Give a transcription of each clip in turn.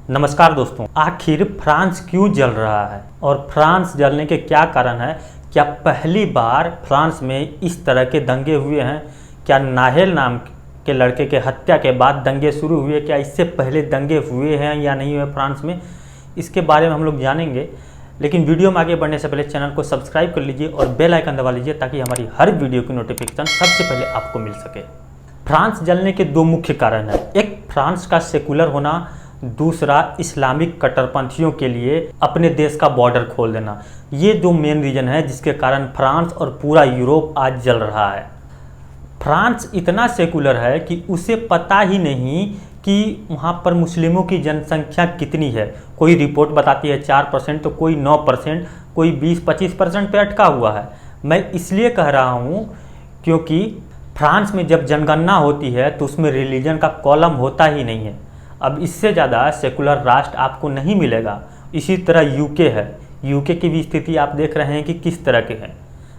नमस्कार दोस्तों, आखिर फ्रांस क्यों जल रहा है और फ्रांस जलने के क्या कारण है? क्या पहली बार फ्रांस में इस तरह के दंगे हुए हैं? क्या नाहेल नाम के लड़के के हत्या के बाद दंगे शुरू हुए? क्या इससे पहले दंगे हुए हैं या नहीं हुए फ्रांस में? इसके बारे में हम लोग जानेंगे, लेकिन वीडियो में आगे बढ़ने से पहले चैनल को सब्सक्राइब कर लीजिए और बेल आइकन दबा लीजिए ताकि हमारी हर वीडियो की नोटिफिकेशन सबसे पहले आपको मिल सके। फ्रांस जलने के दो मुख्य कारण हैं। एक, फ्रांस का सेकुलर होना, दूसरा इस्लामिक कट्टरपंथियों के लिए अपने देश का बॉर्डर खोल देना। ये दो मेन रीजन है जिसके कारण फ्रांस और पूरा यूरोप आज जल रहा है। फ्रांस इतना सेकुलर है कि उसे पता ही नहीं कि वहाँ पर मुस्लिमों की जनसंख्या कितनी है। कोई रिपोर्ट बताती है 4%, तो कोई 9%, कोई 20-25% पे अटका हुआ है। मैं इसलिए कह रहा हूँ क्योंकि फ्रांस में जब जनगणना होती है तो उसमें रिलीजन का कॉलम होता ही नहीं है। अब इससे ज़्यादा सेकुलर राष्ट्र आपको नहीं मिलेगा। इसी तरह यूके है, यूके की भी स्थिति आप देख रहे हैं कि किस तरह के हैं।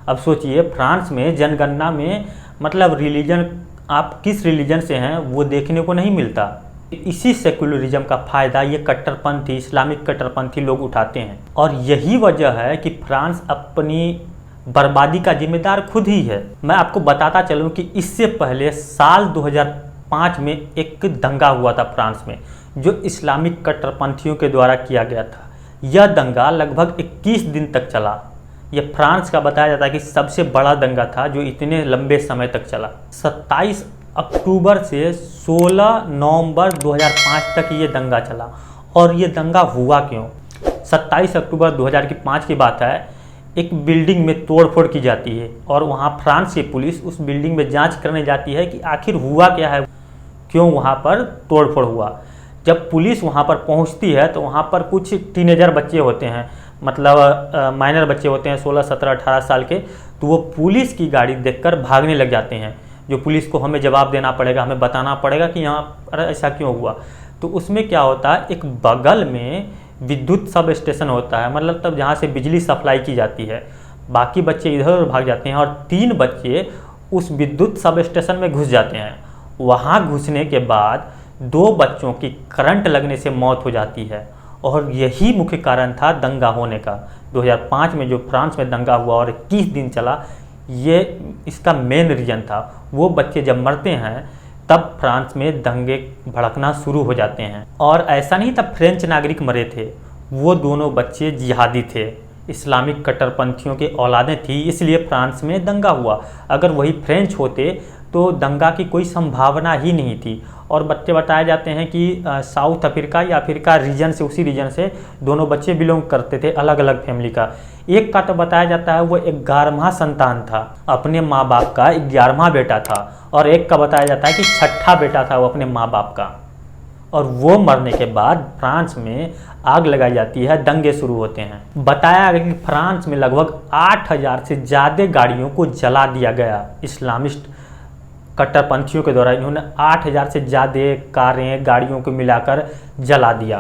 अब सोचिए, फ्रांस में जनगणना में मतलब रिलीजन, आप किस रिलीजन से हैं वो देखने को नहीं मिलता। इसी सेकुलरिज्म का फ़ायदा ये कट्टरपंथी, इस्लामिक कट्टरपंथी लोग उठाते हैं और यही वजह है कि फ्रांस अपनी बर्बादी का जिम्मेदार खुद ही है। मैं आपको बताता चलूँ कि इससे पहले साल 2005 में एक दंगा हुआ था फ्रांस में, जो इस्लामिक कट्टरपंथियों के द्वारा किया गया था। यह दंगा लगभग 21 दिन तक चला। यह फ्रांस का बताया जाता है कि सबसे बड़ा दंगा था जो इतने लंबे समय तक चला। 27 अक्टूबर से 16 नवंबर 2005 तक ये दंगा चला। और ये दंगा हुआ क्यों? 27 अक्टूबर 2005 की बात है। एक बिल्डिंग में तोड़फोड़ की जाती है और वहाँ फ्रांस की पुलिस उस बिल्डिंग में जांच करने जाती है कि आखिर हुआ क्या है, क्यों वहाँ पर तोड़फोड़ हुआ। जब पुलिस वहाँ पर पहुँचती है तो वहाँ पर कुछ टीनेजर बच्चे होते हैं, मतलब माइनर बच्चे होते हैं, 16, 17, 18 साल के। तो वो पुलिस की गाड़ी देखकर भागने लग जाते हैं। जो पुलिस को हमें जवाब देना पड़ेगा, हमें बताना पड़ेगा कि यहाँ पर ऐसा क्यों हुआ। तो उसमें क्या होता है, एक बगल में विद्युत सब स्टेशन होता है, मतलब तब जहाँ से बिजली सप्लाई की जाती है। बाकी बच्चे इधर उधर भाग जाते हैं और 3 बच्चे उस विद्युत सब स्टेशन में घुस जाते हैं। वहाँ घुसने के बाद 2 बच्चों की करंट लगने से मौत हो जाती है और यही मुख्य कारण था दंगा होने का। 2005 में जो फ्रांस में दंगा हुआ और 21 दिन चला, ये इसका मेन रीजन था। वो बच्चे जब मरते हैं तब फ्रांस में दंगे भड़कना शुरू हो जाते हैं। और ऐसा नहीं था फ्रेंच नागरिक मरे थे, वो दोनों बच्चे जिहादी थे, इस्लामिक कट्टरपंथियों के औलादें थी, इसलिए फ्रांस में दंगा हुआ। अगर वही फ्रेंच होते तो दंगा की कोई संभावना ही नहीं थी। और बच्चे बताए जाते हैं कि साउथ अफ्रीका या अफ्रीका रीजन से, उसी रीजन से दोनों बच्चे बिलोंग करते थे, अलग अलग फैमिली का। एक का तो बताया जाता है वो 11वां संतान था, अपने माँ बाप का 11वां बेटा था। और एक का बताया जाता है कि 6ठा बेटा था वो अपने माँ बाप का। और वो मरने के बाद फ्रांस में आग लगाई जाती है, दंगे शुरू होते हैं। बताया गया कि फ्रांस में लगभग 8000 से ज़्यादा गाड़ियों को जला दिया गया इस्लामिस्ट कट्टरपंथियों के द्वारा। इन्होंने 8000 से ज़्यादा कारें, गाड़ियों को मिलाकर जला दिया।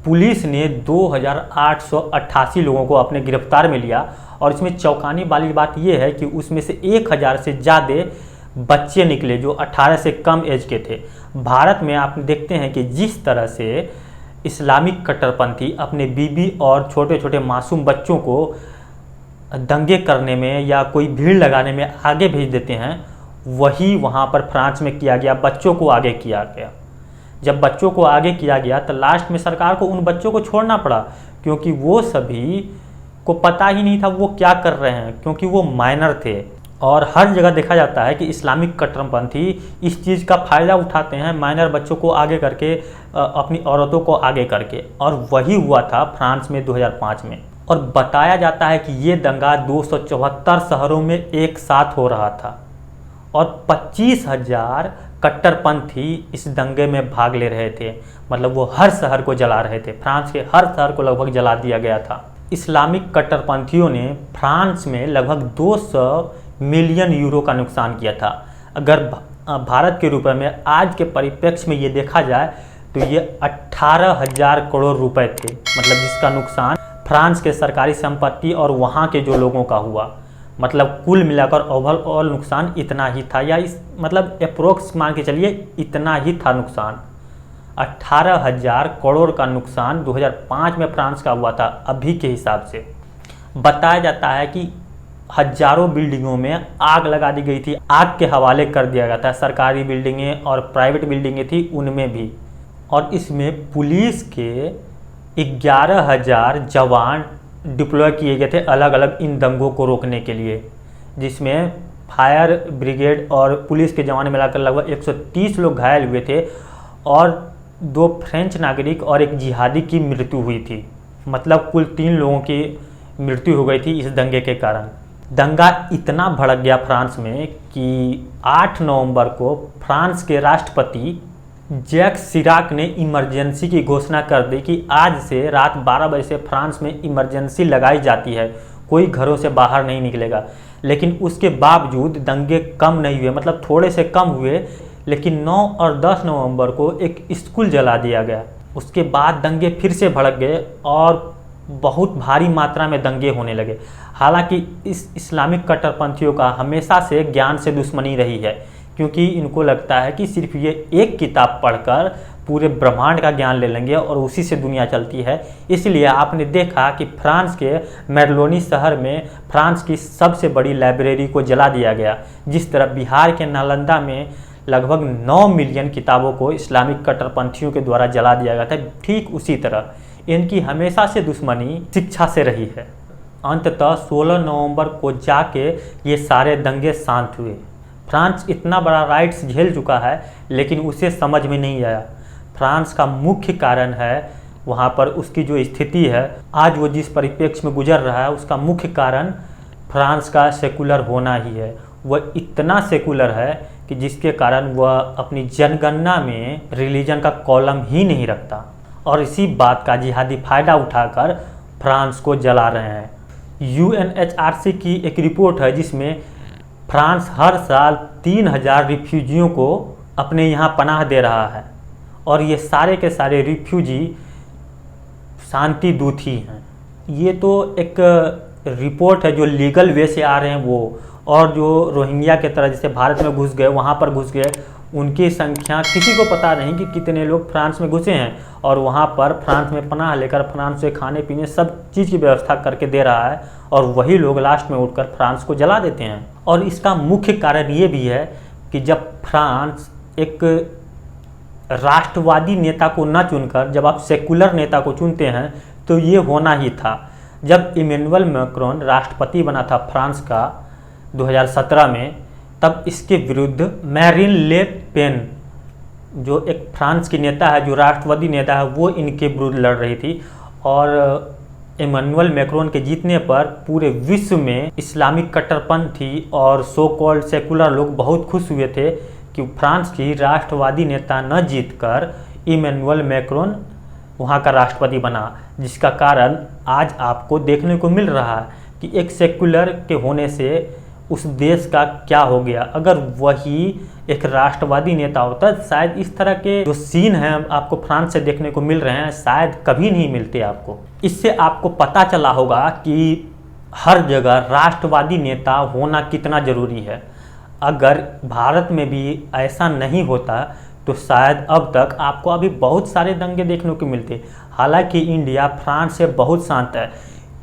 पुलिस ने 2888 लोगों को अपने गिरफ्तार में लिया। और इसमें चौंकाने वाली बात यह है कि उसमें से 1000 से ज़्यादा बच्चे निकले जो 18 से कम एज के थे। भारत में आप देखते हैं कि जिस तरह से इस्लामिक कट्टरपंथी अपने बीबी और छोटे छोटे मासूम बच्चों को दंगे करने में या कोई भीड़ लगाने में आगे भेज देते हैं, वही वहाँ पर फ्रांस में किया गया, बच्चों को आगे किया गया। जब बच्चों को आगे किया गया तो लास्ट में सरकार को उन बच्चों को छोड़ना पड़ा, क्योंकि वो सभी को पता ही नहीं था वो क्या कर रहे हैं, क्योंकि वो माइनर थे। और हर जगह देखा जाता है कि इस्लामिक कट्टरपंथी इस चीज़ का फ़ायदा उठाते हैं, माइनर बच्चों को आगे करके, अपनी औरतों को आगे करके। और वही हुआ था फ्रांस में 2005 में। और बताया जाता है कि ये दंगा 274 शहरों में एक साथ हो रहा था और 25,000 कट्टरपंथी इस दंगे में भाग ले रहे थे। मतलब वो हर शहर को जला रहे थे। फ्रांस के हर शहर को लगभग जला दिया गया था। इस्लामिक कट्टरपंथियों ने फ्रांस में लगभग 200 मिलियन यूरो का नुकसान किया था। अगर भारत के रुपए में आज के परिप्रेक्ष्य में ये देखा जाए तो ये 18,000 करोड़ रुपए थे, मतलब जिसका नुकसान फ्रांस के सरकारी संपत्ति और वहाँ के जो लोगों का हुआ। मतलब कुल मिलाकर ओवरऑल नुकसान इतना ही था, या इस मतलब अप्रोक्स मान के चलिए इतना ही था नुकसान। 18,000 करोड़ का नुकसान 2005 में फ्रांस का हुआ था। अभी के हिसाब से बताया जाता है कि हजारों बिल्डिंगों में आग लगा दी गई थी, आग के हवाले कर दिया गया था। सरकारी बिल्डिंगें और प्राइवेट बिल्डिंगें थी उनमें भी। और इसमें पुलिस के 11,000 जवान डिप्लॉय किए गए थे अलग अलग इन दंगों को रोकने के लिए, जिसमें फायर ब्रिगेड और पुलिस के जवान मिलाकर लगभग 130 लोग घायल हुए थे और 2 फ्रेंच नागरिक और एक जिहादी की मृत्यु हुई थी। मतलब कुल 3 लोगों की मृत्यु हो गई थी इस दंगे के कारण। दंगा इतना भड़क गया फ्रांस में कि 8 नवंबर को फ्रांस के राष्ट्रपति जैक शिराक ने इमरजेंसी की घोषणा कर दी कि आज से रात 12 बजे से फ्रांस में इमरजेंसी लगाई जाती है, कोई घरों से बाहर नहीं निकलेगा। लेकिन उसके बावजूद दंगे कम नहीं हुए, मतलब थोड़े से कम हुए। लेकिन 9 और 10 नवंबर को एक स्कूल जला दिया गया। उसके बाद दंगे फिर से भड़क गए और बहुत भारी मात्रा में दंगे होने लगे। हालांकि इस इस्लामिक कट्टरपंथियों का हमेशा से ज्ञान से दुश्मनी रही है, क्योंकि इनको लगता है कि सिर्फ ये एक किताब पढ़कर पूरे ब्रह्मांड का ज्ञान ले लेंगे और उसी से दुनिया चलती है। इसलिए आपने देखा कि फ्रांस के मेरलोनी शहर में फ्रांस की सबसे बड़ी लाइब्रेरी को जला दिया गया। जिस तरह बिहार के नालंदा में लगभग 9 मिलियन किताबों को इस्लामिक कट्टरपंथियों के द्वारा जला दिया गया था, ठीक उसी तरह इनकी हमेशा से दुश्मनी शिक्षा से रही है। अंततः 16 नवंबर को जाके ये सारे दंगे शांत हुए। फ्रांस इतना बड़ा राइट्स झेल चुका है, लेकिन उसे समझ में नहीं आया। फ्रांस का मुख्य कारण है वहाँ पर उसकी जो स्थिति है, आज वो जिस परिप्रेक्ष्य में गुजर रहा है, उसका मुख्य कारण फ्रांस का सेकुलर होना ही है। वह इतना सेकुलर है कि जिसके कारण वह अपनी जनगणना में रिलीजन का कॉलम ही नहीं रखता, और इसी बात का जिहादी फायदा उठाकर फ्रांस को जला रहे हैं। UNHRC की एक रिपोर्ट है जिसमें फ्रांस हर साल 3,000 रिफ्यूजियों को अपने यहाँ पनाह दे रहा है, और ये सारे के सारे रिफ्यूजी शांति दूत ही हैं। ये तो एक रिपोर्ट है जो लीगल वे से आ रहे हैं वो, और जो रोहिंग्या के तरह जैसे भारत में घुस गए, वहाँ पर घुस गए, उनकी संख्या किसी को पता नहीं कि कितने लोग फ्रांस में घुसे हैं, और वहाँ पर फ्रांस में पनाह लेकर फ्रांस से खाने पीने सब चीज़ की व्यवस्था करके दे रहा है, और वही लोग लास्ट में उठकर फ्रांस को जला देते हैं। और इसका मुख्य कारण ये भी है कि जब फ्रांस एक राष्ट्रवादी नेता को न चुनकर जब आप सेकुलर नेता को चुनते हैं, तो ये होना ही था। जब इमैनुअल मैक्रोन राष्ट्रपति बना था फ्रांस का 2017 में, तब इसके विरुद्ध मैरीन ले पेन, जो एक फ्रांस की नेता है, जो राष्ट्रवादी नेता है, वो इनके विरुद्ध लड़ रही थी। और इमैनुअल मैक्रोन के जीतने पर पूरे विश्व में इस्लामिक कट्टरपंथी और सो कॉल्ड सेकुलर लोग बहुत खुश हुए थे कि फ्रांस की राष्ट्रवादी नेता न जीतकर इमैनुअल मैक्रोन वहाँ का राष्ट्रपति बना, जिसका कारण आज आपको देखने को मिल रहा है कि एक सेकुलर के होने से उस देश का क्या हो गया। अगर वही एक राष्ट्रवादी नेता होता, शायद इस तरह के जो सीन हैं आपको फ्रांस से देखने को मिल रहे हैं, शायद कभी नहीं मिलते आपको। इससे आपको पता चला होगा कि हर जगह राष्ट्रवादी नेता होना कितना ज़रूरी है। अगर भारत में भी ऐसा नहीं होता तो शायद अब तक आपको अभी बहुत सारे दंगे देखने को मिलते। हालांकि इंडिया फ्रांस से बहुत शांत है,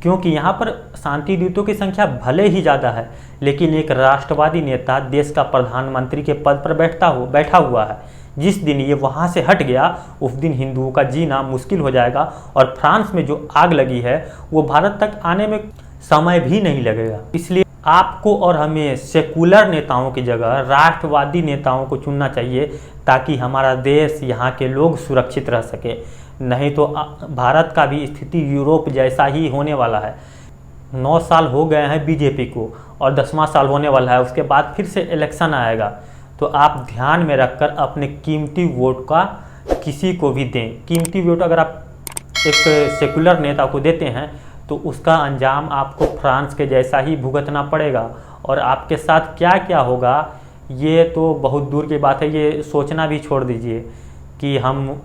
क्योंकि यहाँ पर शांति दूतों की संख्या भले ही ज़्यादा है, लेकिन एक राष्ट्रवादी नेता देश का प्रधानमंत्री के पद पर बैठा हुआ है। जिस दिन ये वहाँ से हट गया, उस दिन हिंदुओं का जीना मुश्किल हो जाएगा, और फ्रांस में जो आग लगी है वो भारत तक आने में समय भी नहीं लगेगा। इसलिए आपको और हमें सेकुलर नेताओं की जगह राष्ट्रवादी नेताओं को चुनना चाहिए, ताकि हमारा देश, यहाँ के लोग सुरक्षित रह सके। नहीं तो भारत का भी स्थिति यूरोप जैसा ही होने वाला है। 9 साल हो गए हैं बीजेपी को, और 10वां साल होने वाला है। उसके बाद फिर से इलेक्शन आएगा, तो आप ध्यान में रखकर अपने कीमती वोट का किसी को भी दें। कीमती वोट अगर आप एक सेकुलर नेता को देते हैं, तो उसका अंजाम आपको फ्रांस के जैसा ही भुगतना पड़ेगा। और आपके साथ क्या क्या होगा, ये तो बहुत दूर की बात है। ये सोचना भी छोड़ दीजिए कि हम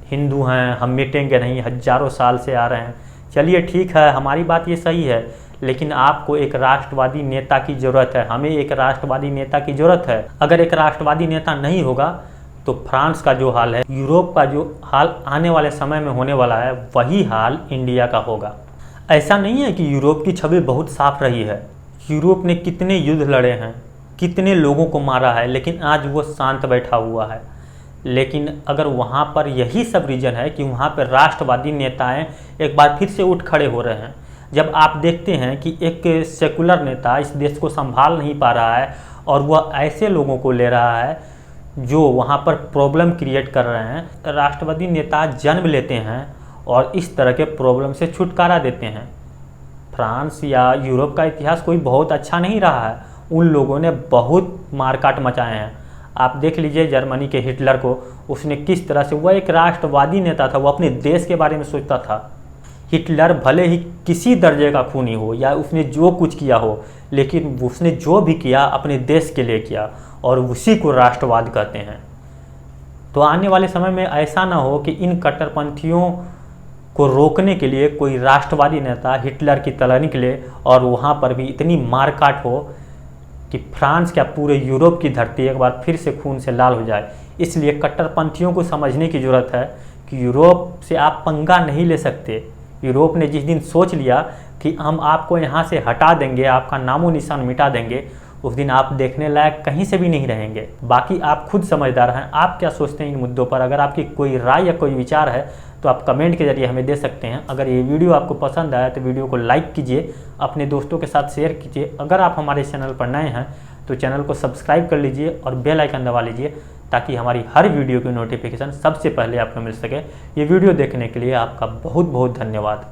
हिंदू हैं, हम मिटेंगे नहीं, हजारों साल से आ रहे हैं। चलिए ठीक है, हमारी बात ये सही है, लेकिन आपको एक राष्ट्रवादी नेता की ज़रूरत है, हमें एक राष्ट्रवादी नेता की ज़रूरत है। अगर एक राष्ट्रवादी नेता नहीं होगा तो फ्रांस का जो हाल है, यूरोप का जो हाल आने वाले समय में होने वाला है, वही हाल इंडिया का होगा। ऐसा नहीं है कि यूरोप की छवि बहुत साफ रही है। यूरोप ने कितने युद्ध लड़े हैं, कितने लोगों को मारा है, लेकिन आज वो शांत बैठा हुआ है। लेकिन अगर वहाँ पर यही सब रीज़न है कि वहाँ पर राष्ट्रवादी नेताएं एक बार फिर से उठ खड़े हो रहे हैं। जब आप देखते हैं कि एक सेकुलर नेता इस देश को संभाल नहीं पा रहा है और वह ऐसे लोगों को ले रहा है जो वहाँ पर प्रॉब्लम क्रिएट कर रहे हैं। राष्ट्रवादी नेता जन्म लेते हैं और इस तरह के प्रॉब्लम से छुटकारा देते हैं। फ्रांस या यूरोप का इतिहास कोई बहुत अच्छा नहीं रहा है। उन लोगों ने बहुत मारकाट मचाए हैं। आप देख लीजिए जर्मनी के हिटलर को, उसने किस तरह से, वह एक राष्ट्रवादी नेता था, वो अपने देश के बारे में सोचता था। हिटलर भले ही किसी दर्जे का खूनी हो या उसने जो कुछ किया हो, लेकिन उसने जो भी किया अपने देश के लिए किया और उसी को राष्ट्रवाद कहते हैं। तो आने वाले समय में ऐसा ना हो कि इन कट्टरपंथियों को रोकने के लिए कोई राष्ट्रवादी नेता हिटलर की तरह निकले और वहाँ पर भी इतनी मारकाट हो कि फ्रांस क्या पूरे यूरोप की धरती एक बार फिर से खून से लाल हो जाए। इसलिए कट्टरपंथियों को समझने की ज़रूरत है कि यूरोप से आप पंगा नहीं ले सकते। यूरोप ने जिस दिन सोच लिया कि हम आपको यहाँ से हटा देंगे, आपका नामो निशान मिटा देंगे, उस दिन आप देखने लायक कहीं से भी नहीं रहेंगे। बाकी आप खुद समझदार हैं, आप क्या सोचते हैं इन मुद्दों पर। अगर आपकी कोई राय या कोई विचार है तो आप कमेंट के जरिए हमें दे सकते हैं। अगर ये वीडियो आपको पसंद आया तो वीडियो को लाइक कीजिए, अपने दोस्तों के साथ शेयर कीजिए। अगर आप हमारे चैनल पर नए हैं तो चैनल को सब्सक्राइब कर लीजिए और बेल आइकन दबा लीजिए ताकि हमारी हर वीडियो की नोटिफिकेशन सबसे पहले आपको मिल सके। ये वीडियो देखने के लिए आपका बहुत बहुत धन्यवाद।